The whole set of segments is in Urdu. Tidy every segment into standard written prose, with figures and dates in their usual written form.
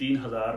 3000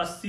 80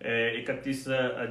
31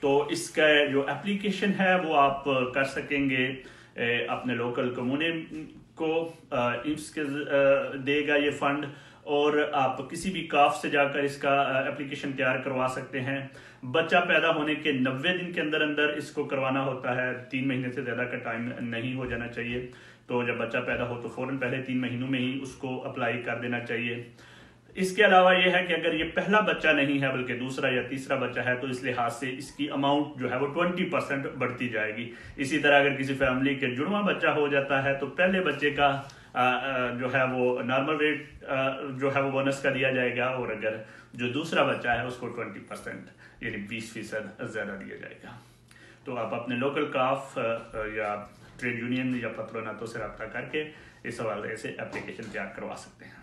تو اس کا جو اپلیکیشن ہے وہ آپ کر سکیں گے اپنے لوکل کمونے کو، اس کے دے گا یہ فنڈ، اور آپ کسی بھی کاف سے جا کر اس کا اپلیکیشن تیار کروا سکتے ہیں۔ بچہ پیدا ہونے کے 90 دن کے اندر اندر اس کو کروانا ہوتا ہے، 3 مہینے سے زیادہ کا ٹائم نہیں ہو جانا چاہیے۔ تو جب بچہ پیدا ہو تو فوراً پہلے 3 مہینوں میں ہی اس کو اپلائی کر دینا چاہیے۔ اس کے علاوہ یہ ہے کہ اگر یہ پہلا بچہ نہیں ہے بلکہ دوسرا یا تیسرا بچہ ہے تو اس لحاظ سے اس کی اماؤنٹ جو ہے وہ 20% بڑھتی جائے گی۔ اسی طرح اگر کسی فیملی کے جڑواں بچہ ہو جاتا ہے تو پہلے بچے کا جو ہے وہ نارمل ریٹ جو ہے وہ بونس کا دیا جائے گا، اور اگر جو دوسرا بچہ ہے اس کو 20% یعنی 20% زیادہ دیا جائے گا۔ تو آپ اپنے لوکل کاف یا ٹریڈ یونین یا پتروناتو سے رابطہ کر کے اس حوالے سے اپلیکیشن تیار کروا سکتے ہیں۔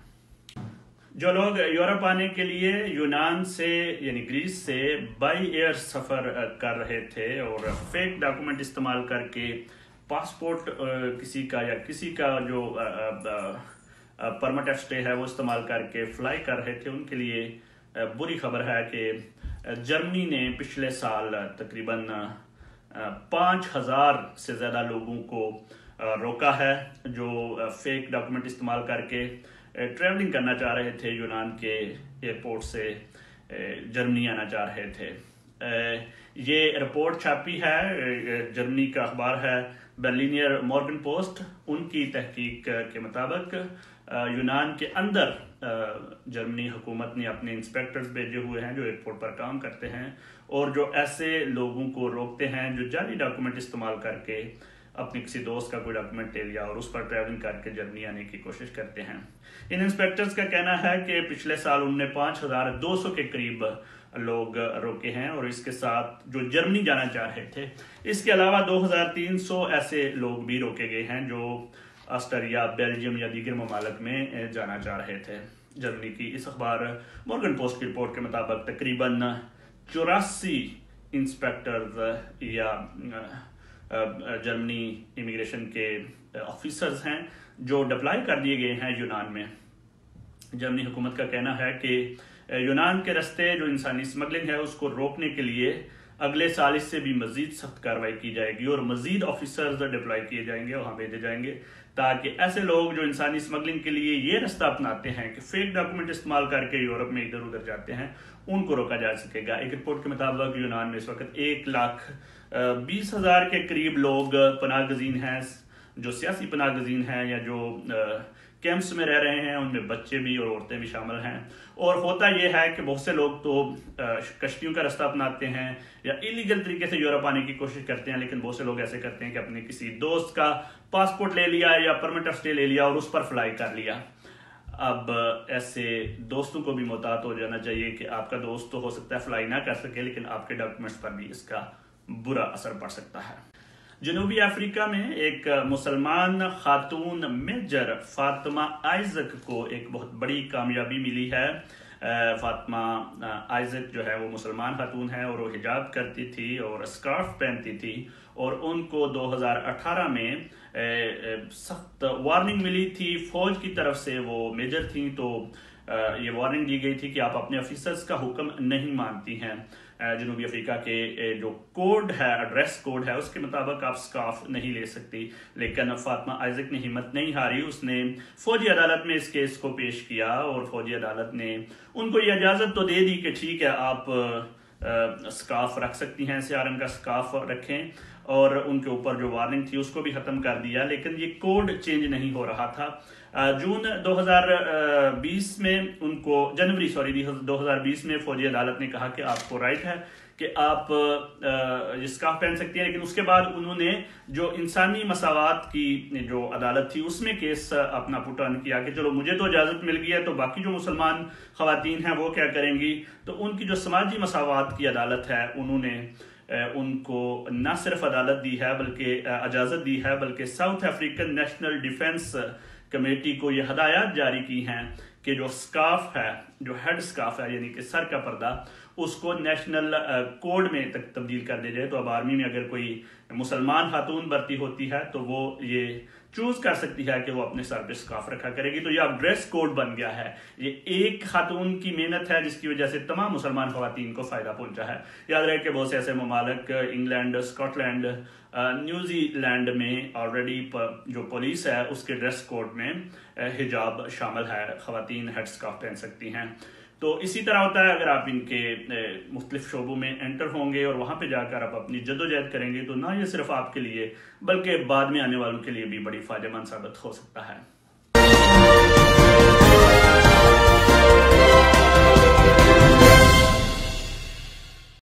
جو لوگ یورپ آنے کے لیے یونان سے یعنی گریس سے بائی ایئر سفر کر رہے تھے اور فیک ڈاکومنٹ استعمال کر کے پاسپورٹ کسی کا یا کسی کا جو پرمٹ آف اسٹے ہے وہ استعمال کر کے فلائی کر رہے تھے، ان کے لیے بری خبر ہے کہ جرمنی نے پچھلے سال تقریباً 5000 سے زیادہ لوگوں کو روکا ہے جو فیک ڈاکومنٹ استعمال کر کے ٹریولنگ کرنا چاہ رہے تھے، یونان کے ایئرپورٹ سے جرمنی آنا چاہ رہے تھے۔ یہ رپورٹ چھاپی ہے، جرمنی کا اخبار ہے برلینر مورگن پوسٹ۔ ان کی تحقیق کے مطابق یونان کے اندر جرمنی حکومت نے اپنے انسپیکٹرز بھیجے ہوئے ہیں جو ایئرپورٹ پر کام کرتے ہیں اور جو ایسے لوگوں کو روکتے ہیں جو جعلی ڈاکومنٹ استعمال کر کے اپنے کسی دوست کا کوئی ڈاکومنٹ لے لیا اور اس پر ٹریولنگ کر کے جرمنی آنے کی کوشش کرتے ہیں۔ ان انسپیکٹرز کا کہنا ہے کہ پچھلے سال انہوں نے 5200 کے قریب لوگ روکے ہیں اور اس کے ساتھ جو جرمنی جانا چاہ رہے تھے۔ اس کے علاوہ 2300 ایسے لوگ بھی روکے گئے ہیں جو آسٹریا، بیلجیم یا دیگر ممالک میں جانا چاہ رہے تھے۔ جرمنی کی اس اخبار مورگن پوسٹ کی رپورٹ کے مطابق تقریباً 84 انسپیکٹرز یا جرمنی امیگریشن کے آفیسرز ہیں جو ڈپلائی کر دیے گئے ہیں یونان میں۔ جرمنی حکومت کا کہنا ہے کہ یونان کے رستے جو انسانی اسمگلنگ ہے اس کو روکنے کے لیے اگلے سال اس سے بھی مزید سخت کارروائی کی جائے گی اور مزید آفیسرز ڈپلائی کیے جائیں گے، وہاں بھیجے جائیں گے تاکہ ایسے لوگ جو انسانی اسمگلنگ کے لیے یہ رستہ اپناتے ہیں کہ فیک ڈاکومنٹ استعمال کر کے یورپ میں ادھر ادھر جاتے ہیں، ان کو روکا جا سکے گا۔ ایک رپورٹ کے مطابق یونان میں اس وقت 1,20,000 کے قریب لوگ پناہ گزین ہیں، جو سیاسی پناہ گزین ہیں یا جو کیمپس میں رہ رہے ہیں، ان میں بچے بھی اور عورتیں بھی شامل ہیں۔ اور ہوتا یہ ہے کہ بہت سے لوگ تو کشتیوں کا رستہ اپناتے ہیں یا ایلیگل طریقے سے یورپ آنے کی کوشش کرتے ہیں، لیکن بہت سے لوگ ایسے کرتے ہیں کہ اپنے کسی دوست کا پاسپورٹ لے لیا یا پرمٹ آف اسٹے لے لیا اور اس پر فلائی کر لیا۔ اب ایسے دوستوں کو بھی محتاط ہو جانا چاہیے کہ آپ کا دوست تو ہو سکتا ہے فلائی نہ کر سکے لیکن آپ کے ڈاکومنٹس پر بھی اس کا برا اثر پڑ سکتا ہے۔ جنوبی افریقہ میں ایک مسلمان خاتون میجر فاطمہ آئزک کو ایک بہت بڑی کامیابی ملی ہے۔ فاطمہ آئزک جو ہے وہ مسلمان خاتون ہے اور وہ حجاب کرتی تھی اور اسکارف پہنتی تھی، اور ان کو 2018 میں سخت وارننگ ملی تھی فوج کی طرف سے۔ وہ میجر تھیں تو یہ وارننگ دی گئی تھی کہ آپ اپنے آفیسرز کا حکم نہیں مانتی ہیں۔ جنوبی افریقہ کے جو کوڈ ہے، ایڈریس کوڈ ہے، اس کے مطابق آپ سکارف نہیں لے سکتی، لیکن فاطمہ آئزک نے ہمت نہیں ہاری، اس نے فوجی عدالت میں اس کیس کو پیش کیا اور فوجی عدالت نے ان کو یہ اجازت تو دے دی کہ ٹھیک ہے آپ سکارف رکھ سکتی ہیں، سیاہ رنگ کا سکارف رکھیں، اور ان کے اوپر جو وارننگ تھی اس کو بھی ختم کر دیا، لیکن یہ کوڈ چینج نہیں ہو رہا تھا۔ جون 2020 میں ان کو جنوری 2020 میں فوجی عدالت نے کہا کہ آپ کو رائٹ ہے کہ آپ یہ سکارف پہن سکتی ہیں، لیکن اس کے بعد انہوں نے جو انسانی مساوات کی جو عدالت تھی اس میں کیس اپنا پٹ آن کیا کہ چلو مجھے تو اجازت مل گئی ہے تو باقی جو مسلمان خواتین ہیں وہ کیا کریں گی۔ تو ان کی جو سماجی مساوات کی عدالت ہے انہوں نے ان کو نہ صرف عدالت دی ہے بلکہ اجازت دی ہے، بلکہ south African national defence committee کو یہ ہدایات جاری کی ہیں کہ جو سکارف ہے، جو ہیڈ سکارف ہے یعنی کہ سر کا پردہ، اس کو نیشنل کوڈ میں تک تبدیل کر دیا جائے. تو اب آرمی میں اگر کوئی مسلمان خاتون بھرتی ہوتی ہے تو وہ یہ چوز کر سکتی ہے کہ وہ اپنے سر پہ اسکارف رکھا کرے گی. تو یہ اب ڈریس کوڈ بن گیا ہے. یہ ایک خاتون کی محنت ہے جس کی وجہ سے تمام مسلمان خواتین کو فائدہ پہنچا ہے. یاد رہے کہ بہت سے ایسے ممالک England, Scotland, New Zealand میں آلریڈی جو پولیس ہے اس کے ڈریس کوڈ میں حجاب شامل ہے، خواتین ہیڈ اسکارف پہن سکتی ہیں. تو اسی طرح ہوتا ہے اگر آپ ان کے مختلف شعبوں میں انٹر ہوں گے اور وہاں پہ جا کر آپ اپنی جدوجہد کریں گے تو نہ یہ صرف آپ کے لیے بلکہ بعد میں آنے والوں کے لیے بھی بڑی فائدہ مند ثابت ہو سکتا ہے.